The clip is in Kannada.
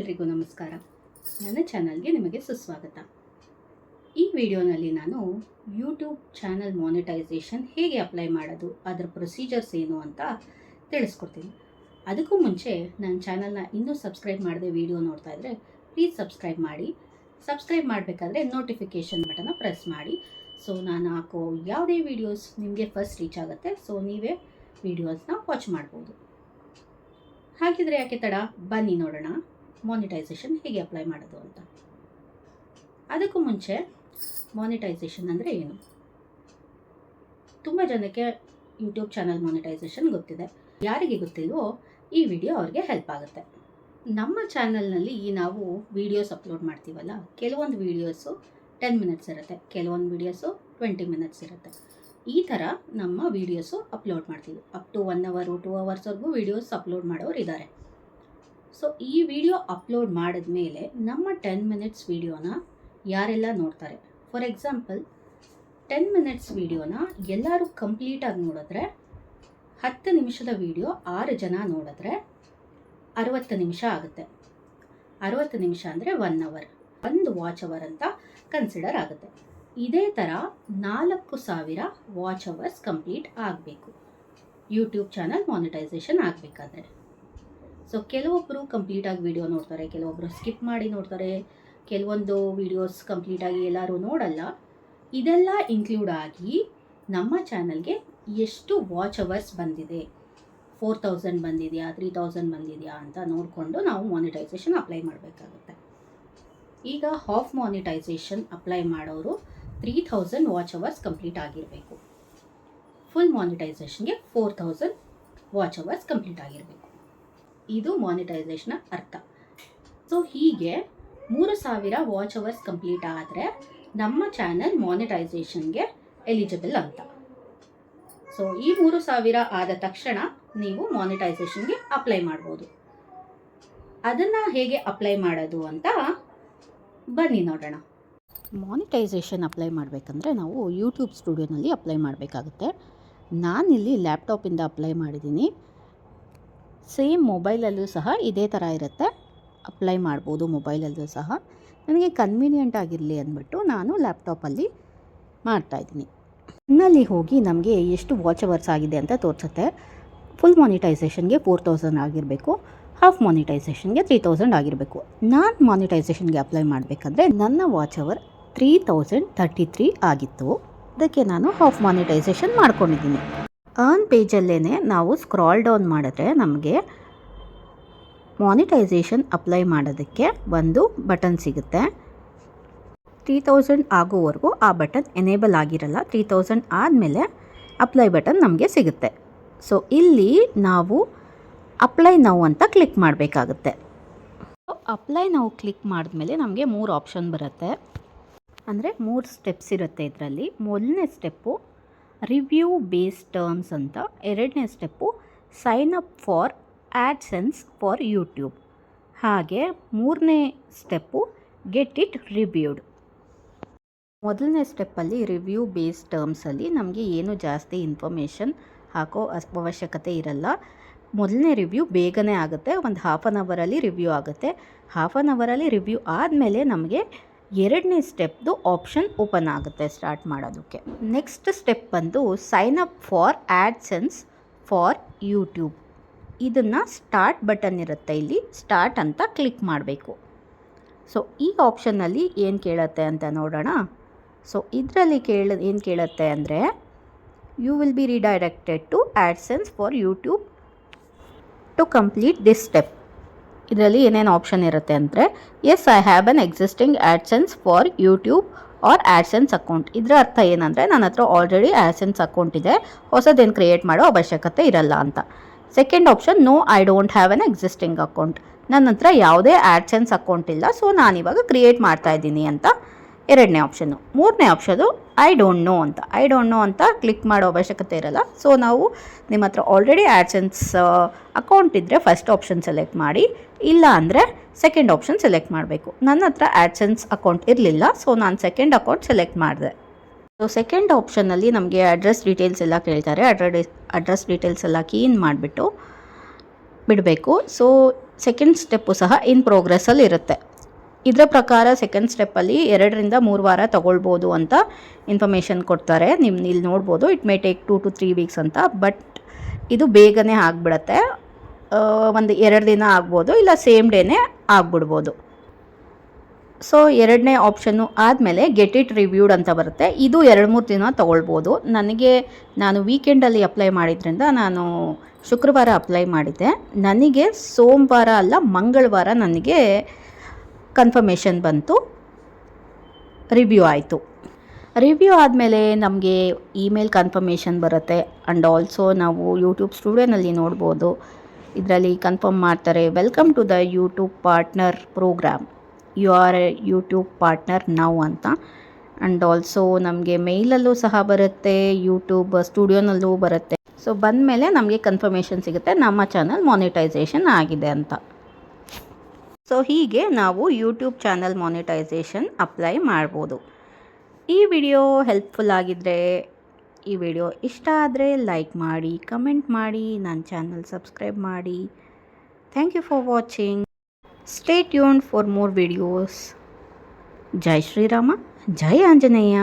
ಎಲ್ರಿಗೂ ನಮಸ್ಕಾರ. ನನ್ನ ಚಾನಲ್ಗೆ ನಿಮಗೆ ಸುಸ್ವಾಗತ. ಈ ವಿಡಿಯೋನಲ್ಲಿ ನಾನು ಯೂಟ್ಯೂಬ್ ಚಾನಲ್ ಮಾನಿಟೈಸೇಷನ್ ಹೇಗೆ ಅಪ್ಲೈ ಮಾಡೋದು, ಅದರ ಪ್ರೊಸೀಜರ್ಸ್ ಏನು ಅಂತ ತಿಳಿಸ್ಕೊಡ್ತೀನಿ. ಅದಕ್ಕೂ ಮುಂಚೆ ನನ್ನ ಚಾನಲ್ನ ಇನ್ನೂ ಸಬ್ಸ್ಕ್ರೈಬ್ ಮಾಡದೆ ವಿಡಿಯೋ ನೋಡ್ತಾ ಇದ್ದರೆ ಪ್ಲೀಸ್ ಸಬ್ಸ್ಕ್ರೈಬ್ ಮಾಡಿ. ಸಬ್ಸ್ಕ್ರೈಬ್ ಮಾಡಬೇಕಾದ್ರೆ ನೋಟಿಫಿಕೇಷನ್ ಬಟನ್ನ ಪ್ರೆಸ್ ಮಾಡಿ. ಸೊ ನಾನು ಹಾಕೋ ಯಾವುದೇ ವೀಡಿಯೋಸ್ ನಿಮಗೆ ಫಸ್ಟ್ ರೀಚ್ ಆಗುತ್ತೆ. ಸೊ ನೀವೇ ವೀಡಿಯೋಸ್ನ ವಾಚ್ ಮಾಡ್ಬೋದು. ಹಾಗಿದ್ರೆ ಯಾಕೆ ತಡ, ಬನ್ನಿ ನೋಡೋಣ ಮಾನಿಟೈಸೇಷನ್ ಹೇಗೆ ಅಪ್ಲೈ ಮಾಡೋದು ಅಂತ. ಅದಕ್ಕೂ ಮುಂಚೆ ಮಾನಿಟೈಸೇಷನ್ ಅಂದರೆ ಏನು? ತುಂಬ ಜನಕ್ಕೆ ಯೂಟ್ಯೂಬ್ ಚಾನಲ್ ಮಾನಿಟೈಸೇಷನ್ ಗೊತ್ತಿದೆ. ಯಾರಿಗೆ ಗೊತ್ತಿಲ್ವೋ ಈ ವಿಡಿಯೋ ಅವ್ರಿಗೆ ಹೆಲ್ಪ್ ಆಗುತ್ತೆ. ನಮ್ಮ ಚಾನಲ್ನಲ್ಲಿ ನಾವು ವೀಡಿಯೋಸ್ ಅಪ್ಲೋಡ್ ಮಾಡ್ತೀವಲ್ಲ, ಕೆಲವೊಂದು ವೀಡಿಯೋಸು 10 ಮಿನಿಟ್ಸ್ ಇರುತ್ತೆ, ಕೆಲವೊಂದು ವೀಡಿಯೋಸು 20 ಮಿನಿಟ್ಸ್ ಇರುತ್ತೆ. ಈ ಥರ ನಮ್ಮ ವೀಡಿಯೋಸು ಅಪ್ಲೋಡ್ ಮಾಡ್ತೀವಿ. ಅಪ್ ಟು 1 ಅವರ್ 2 ಅವರ್ಸ್ವರೆಗೂ ವೀಡಿಯೋಸ್ ಅಪ್ಲೋಡ್ ಮಾಡೋರು ಇದ್ದಾರೆ. ಸೊ ಈ ವಿಡಿಯೋ ಅಪ್ಲೋಡ್ ಮಾಡಿದ ಮೇಲೆ ನಮ್ಮ 10 ಮಿನಿಟ್ಸ್ ವೀಡಿಯೋನ ಯಾರೆಲ್ಲ ನೋಡ್ತಾರೆ, ಫಾರ್ ಎಕ್ಸಾಂಪಲ್ 10 ಮಿನಿಟ್ಸ್ ವೀಡಿಯೋನ ಎಲ್ಲರೂ ಕಂಪ್ಲೀಟಾಗಿ ನೋಡಿದ್ರೆ 10 ನಿಮಿಷದ ವೀಡಿಯೋ 6 ಜನ ನೋಡಿದ್ರೆ 60 ನಿಮಿಷ ಆಗುತ್ತೆ. 60 ನಿಮಿಷ ಅಂದರೆ 1 ಅವರ್, 1 ವಾಚ್ ಅವರ್ ಅಂತ ಕನ್ಸಿಡರ್ ಆಗುತ್ತೆ. ಇದೇ ಥರ 4000 ವಾಚ್ ಅವರ್ಸ್ ಕಂಪ್ಲೀಟ್ ಆಗಬೇಕು ಯೂಟ್ಯೂಬ್ ಚಾನಲ್ ಮಾನಿಟೈಸೇಷನ್ ಆಗಬೇಕಾದ್ರೆ. ಸೊ ಕೆಲವೊಬ್ಬರು ಕಂಪ್ಲೀಟಾಗಿ ವಿಡಿಯೋ ನೋಡ್ತಾರೆ, ಕೆಲವೊಬ್ಬರು ಸ್ಕಿಪ್ ಮಾಡಿ ನೋಡ್ತಾರೆ, ಕೆಲವೊಂದು ವಿಡಿಯೋಸ್ ಕಂಪ್ಲೀಟಾಗಿ ಎಲ್ಲರೂ ನೋಡಲ್ಲ. ಇದೆಲ್ಲ ಇನ್ಕ್ಲೂಡ್ ಆಗಿ ನಮ್ಮ ಚಾನಲ್ಗೆ ಎಷ್ಟು ವಾಚ್ ಅವರ್ಸ್ ಬಂದಿದೆ, 4000 ಬಂದಿದೆಯಾ 3000 ಬಂದಿದೆಯಾ ಅಂತ ನೋಡಿಕೊಂಡು ನಾವು ಮಾನಿಟೈಸೇಷನ್ ಅಪ್ಲೈ ಮಾಡಬೇಕಾಗುತ್ತೆ. ಈಗ ಹಾಫ್ ಮಾನಿಟೈಸೇಷನ್ ಅಪ್ಲೈ ಮಾಡೋರು 3000 ವಾಚ್ ಅವರ್ಸ್ ಕಂಪ್ಲೀಟ್ ಆಗಿರಬೇಕು. ಫುಲ್ ಮಾನಿಟೈಸೇಷನ್ಗೆ 4000 ವಾಚ್ ಅವರ್ಸ್ ಕಂಪ್ಲೀಟ್ ಆಗಿರಬೇಕು. ಇದು ಮಾನಿಟೈಸೇಷನ್ನ ಅರ್ಥ. ಸೊ ಹೀಗೆ 3000 ವಾಚ್ ಅವರ್ಸ್ ಕಂಪ್ಲೀಟ್ ಆದರೆ ನಮ್ಮ ಚಾನಲ್ ಮಾನಿಟೈಸೇಷನ್ಗೆ ಎಲಿಜಿಬಲ್ ಅಂತ. ಸೊ ಈ 3000 ಆದ ತಕ್ಷಣ ನೀವು ಮಾನಿಟೈಸೇಷನ್ಗೆ ಅಪ್ಲೈ ಮಾಡ್ಬೋದು. ಅದನ್ನು ಹೇಗೆ ಅಪ್ಲೈ ಮಾಡೋದು ಅಂತ ಬನ್ನಿ ನೋಡೋಣ. ಮಾನಿಟೈಸೇಷನ್ ಅಪ್ಲೈ ಮಾಡಬೇಕಂದ್ರೆ ನಾವು ಯೂಟ್ಯೂಬ್ ಸ್ಟುಡಿಯೋನಲ್ಲಿ ಅಪ್ಲೈ ಮಾಡಬೇಕಾಗುತ್ತೆ. ನಾನಿಲ್ಲಿ ಲ್ಯಾಪ್ಟಾಪಿಂದ ಅಪ್ಲೈ ಮಾಡಿದ್ದೀನಿ. ಸೇಮ್ ಮೊಬೈಲಲ್ಲೂ ಸಹ ಇದೇ ಥರ ಇರುತ್ತೆ, ಅಪ್ಲೈ ಮಾಡ್ಬೋದು ಮೊಬೈಲಲ್ಲೂ ಸಹ. ನನಗೆ ಕನ್ವೀನಿಯೆಂಟ್ ಆಗಿರಲಿ ಅಂದ್ಬಿಟ್ಟು ನಾನು ಲ್ಯಾಪ್ಟಾಪಲ್ಲಿ ಮಾಡ್ತಾಯಿದ್ದೀನಿ. ಇನ್ನಲ್ಲಿ ಹೋಗಿ ನಮಗೆ ಎಷ್ಟು ವಾಚ್ ಅವರ್ಸ್ ಆಗಿದೆ ಅಂತ ತೋರಿಸುತ್ತೆ. ಫುಲ್ ಮಾನಿಟೈಸೇಷನ್ಗೆ 4000 ಆಗಿರಬೇಕು, ಹಾಫ್ ಮಾನಿಟೈಸೇಷನ್ಗೆ 3000 ಆಗಿರಬೇಕು. ನಾನು ಮಾನಿಟೈಸೇಷನ್ಗೆ ಅಪ್ಲೈ ಮಾಡಬೇಕಾದ್ರೆ ನನ್ನ ವಾಚ್ ಅವರ್ 3033 ಆಗಿತ್ತು. ಅದಕ್ಕೆ ನಾನು ಹಾಫ್ ಮಾನಿಟೈಸೇಷನ್ ಮಾಡ್ಕೊಂಡಿದ್ದೀನಿ. ಅರ್ನ್ ಪೇಜಲ್ಲೇ ನಾವು ಸ್ಕ್ರಾಲ್ ಡೌನ್ ಮಾಡಿದ್ರೆ ನಮಗೆ ಮಾನಿಟೈಸೇಷನ್ ಅಪ್ಲೈ ಮಾಡೋದಕ್ಕೆ ಒಂದು ಬಟನ್ ಸಿಗುತ್ತೆ. 3000 ಆಗೋವರೆಗೂ ಆ ಬಟನ್ ಎನೇಬಲ್ ಆಗಿರಲ್ಲ. 3000 ಆದಮೇಲೆ ಅಪ್ಲೈ ಬಟನ್ ನಮಗೆ ಸಿಗುತ್ತೆ. ಸೊ ಇಲ್ಲಿ ನಾವು ಅಪ್ಲೈ ನೌ ಅಂತ ಕ್ಲಿಕ್ ಮಾಡಬೇಕಾಗುತ್ತೆ. ಅಪ್ಲೈ ನೌ ಕ್ಲಿಕ್ ಮಾಡಿದ್ಮೇಲೆ ನಮಗೆ 3 ಆಪ್ಷನ್ ಬರುತ್ತೆ. ಅಂದರೆ 3 ಸ್ಟೆಪ್ಸ್ ಇರುತ್ತೆ ಇದರಲ್ಲಿ. ಮೊದಲನೇ ಸ್ಟೆಪ್ಪು ರಿವ್ಯೂ ಬೇಸ್ ಟರ್ಮ್ಸ್ ಅಂತ, ಎರಡನೇ step sign up for AdSense for YouTube, ಹಾಗೆ ಮೂರನೇ ಸ್ಟೆಪ್ಪು ಗೆಟ್ ಇಟ್ ರಿವ್ಯೂಡ್. ಮೊದಲನೇ ಸ್ಟೆಪ್ಪಲ್ಲಿ ರಿವ್ಯೂ ಬೇಸ್ ಟರ್ಮ್ಸಲ್ಲಿ ನಮಗೆ ಏನು ಜಾಸ್ತಿ ಇನ್ಫಾರ್ಮೇಷನ್ ಹಾಕೋ ಅವಶ್ಯಕತೆ ಇರಲ್ಲ. ಮೊದಲನೇ ರಿವ್ಯೂ ಬೇಗನೆ ಆಗುತ್ತೆ, ಒಂದು ಹಾಫ್ ಆನ್ ಅವರಲ್ಲಿ ರಿವ್ಯೂ ಆಗುತ್ತೆ. ಹಾಫ್ ಆನ್ ಅವರಲ್ಲಿ ರಿವ್ಯೂ ಆದಮೇಲೆ ನಮಗೆ ಎರಡನೇ ಸ್ಟೆಪ್ದು ಆಪ್ಷನ್ ಓಪನ್ ಆಗುತ್ತೆ ಸ್ಟಾರ್ಟ್ ಮಾಡೋದಕ್ಕೆ. ನೆಕ್ಸ್ಟ್ ಸ್ಟೆಪ್ ಬಂದು sign up for AdSense for YouTube. ಇದನ್ನು ಸ್ಟಾರ್ಟ್ ಬಟನ್ ಇರುತ್ತೆ, ಇಲ್ಲಿ ಸ್ಟಾರ್ಟ್ ಅಂತ ಕ್ಲಿಕ್ ಮಾಡಬೇಕು. ಸೊ ಈ ಆಪ್ಷನ್ನಲ್ಲಿ ಏನು ಕೇಳುತ್ತೆ ಅಂತ ನೋಡೋಣ. ಸೊ ಇದರಲ್ಲಿ ಏನು ಕೇಳುತ್ತೆ ಅಂದರೆ you will be redirected to AdSense for YouTube to complete this step. ಇದರಲ್ಲಿ ಏನೇನು ಆಪ್ಷನ್ ಇರುತ್ತೆ ಅಂದರೆ yes I have an existing AdSense for YouTube or AdSense account. ಇದರ ಅರ್ಥ ಏನಂದರೆ ನನ್ನ ಹತ್ರ ಆಲ್ರೆಡಿ ಆ್ಯಡ್ಸೆನ್ಸ್ ಅಕೌಂಟ್ ಇದೆ, ಹೊಸದೇನು ಕ್ರಿಯೇಟ್ ಮಾಡೋ ಅವಶ್ಯಕತೆ ಇರಲ್ಲ ಅಂತ. Second option no I don't have an existing account. ನನ್ನ ಹತ್ರ ಯಾವುದೇ ಆ್ಯಡ್ಸೆನ್ಸ್ ಅಕೌಂಟ್ ಇಲ್ಲ, ಸೊ ನಾನಿವಾಗ ಕ್ರಿಯೇಟ್ ಮಾಡ್ತಾ ಇದ್ದೀನಿ ಅಂತ ಎರಡನೇ ಆಪ್ಷನ್ನು. ಮೂರನೇ ಆಪ್ಷನು ಐ ಡೋಂಟ್ ನೋ ಅಂತ. ಐ ಡೋಂಟ್ ನೋ ಅಂತ ಕ್ಲಿಕ್ ಮಾಡೋ ಅವಶ್ಯಕತೆ ಇರಲ್ಲ. ಸೊ ನಾವು ನಿಮ್ಮ ಹತ್ರ ಆಲ್ರೆಡಿ ಆ್ಯಡ್ಸೆನ್ಸ್ ಅಕೌಂಟ್ ಇದ್ದರೆ ಫಸ್ಟ್ ಆಪ್ಷನ್ ಸೆಲೆಕ್ಟ್ ಮಾಡಿ, ಇಲ್ಲ ಅಂದರೆ ಸೆಕೆಂಡ್ ಆಪ್ಷನ್ ಸೆಲೆಕ್ಟ್ ಮಾಡಬೇಕು. ನನ್ನ ಹತ್ರ ಆ್ಯಡ್ಸೆನ್ಸ್ ಅಕೌಂಟ್ ಇರಲಿಲ್ಲ, ಸೊ ನಾನು ಸೆಕೆಂಡ್ ಅಕೌಂಟ್ ಸೆಲೆಕ್ಟ್ ಮಾಡಿದೆ. ಸೊ ಸೆಕೆಂಡ್ ಆಪ್ಷನ್ನಲ್ಲಿ ನಮಗೆ ಅಡ್ರೆಸ್ ಡೀಟೇಲ್ಸ್ ಎಲ್ಲ ಕೇಳ್ತಾರೆ. ಅಡ್ರೆಸ್ ಡೀಟೇಲ್ಸ್ ಎಲ್ಲ ಕೀನ್ ಮಾಡಿಬಿಟ್ಟು ಬಿಡಬೇಕು. ಸೊ ಸೆಕೆಂಡ್ ಸ್ಟೆಪ್ಪು ಸಹ ಇನ್ ಪ್ರೋಗ್ರೆಸ್ಸಲ್ಲಿ ಇರುತ್ತೆ. ಇದರ ಪ್ರಕಾರ ಸೆಕೆಂಡ್ ಸ್ಟೆಪ್ಪಲ್ಲಿ 2ರಿಂದ 3 ವಾರ ತೊಗೊಳ್ಬೋದು ಅಂತ ಇನ್ಫಾರ್ಮೇಷನ್ ಕೊಡ್ತಾರೆ. ನೀವು ಇಲ್ಲಿ ನೋಡ್ಬೋದು, it may take 2 to 3 weeks ಅಂತ. ಬಟ್ ಇದು ಬೇಗನೆ ಆಗಿಬಿಡತ್ತೆ. ಒಂದು 2 ದಿನ ಆಗ್ಬೋದು, ಇಲ್ಲ ಸೇಮ್ ಡೇನೇ ಆಗಿಬಿಡ್ಬೋದು. ಸೊ 2ನೇ ಆಪ್ಷನ್ನು ಆದಮೇಲೆ ಗೆಟ್ ಇಟ್ ರಿವ್ಯೂಡ್ ಅಂತ ಬರುತ್ತೆ. ಇದು 2-3 ದಿನ ತೊಗೊಳ್ಬೋದು. ನಾನು ವೀಕೆಂಡಲ್ಲಿ ಅಪ್ಲೈ ಮಾಡಿದ್ರಿಂದ ನಾನು ಶುಕ್ರವಾರ ಅಪ್ಲೈ ಮಾಡಿದ್ದೆ. ನನಗೆ ಸೋಮವಾರ ಅಲ್ಲ ಮಂಗಳವಾರ ನನಗೆ ಕನ್ಫರ್ಮೇಷನ್ ಬಂತು, ರಿವ್ಯೂ ಆಯಿತು. ರಿವ್ಯೂ ಆದಮೇಲೆ ನಮಗೆ ಇಮೇಲ್ ಕನ್ಫರ್ಮೇಷನ್ ಬರುತ್ತೆ. ಆ್ಯಂಡ್ ಆಲ್ಸೋ ನಾವು ಯೂಟ್ಯೂಬ್ ಸ್ಟುಡಿಯೋನಲ್ಲಿ ನೋಡ್ಬೋದು, ಇದರಲ್ಲಿ ಕನ್ಫರ್ಮ್ ಮಾಡ್ತಾರೆ, welcome to the YouTube partner program, you are a YouTube partner now ಅಂತ. ಆ್ಯಂಡ್ ಆಲ್ಸೋ ನಮಗೆ ಮೇಲಲ್ಲೂ ಸಹ ಬರುತ್ತೆ, ಯೂಟ್ಯೂಬ್ ಸ್ಟುಡಿಯೋನಲ್ಲೂ ಬರುತ್ತೆ. ಸೊ ಬಂದಮೇಲೆ ನಮಗೆ ಕನ್ಫರ್ಮೇಷನ್ ಸಿಗುತ್ತೆ ನಮ್ಮ ಚಾನಲ್ ಮಾನಿಟೈಸೇಷನ್ ಆಗಿದೆ ಅಂತ. ಸೊ ಹೀಗೆ ನಾವು ಯೂಟ್ಯೂಬ್ ಚಾನಲ್ ಮಾನಿಟೈಸೇಷನ್ ಅಪ್ಲೈ ಮಾಡ್ಬೋದು. ಈ ವಿಡಿಯೋ ಹೆಲ್ಪ್ಫುಲ್ ಆಗಿದ್ದರೆ, ಈ ವಿಡಿಯೋ ಇಷ್ಟ ಆದರೆ ಲೈಕ್ ಮಾಡಿ, ಕಮೆಂಟ್ ಮಾಡಿ, ನನ್ನ ಚಾನಲ್ ಸಬ್ಸ್ಕ್ರೈಬ್ ಮಾಡಿ. Thank you for watching. Stay tuned for more videos. ಜೈ ಶ್ರೀರಾಮ, ಜೈ ಆಂಜನೇಯ.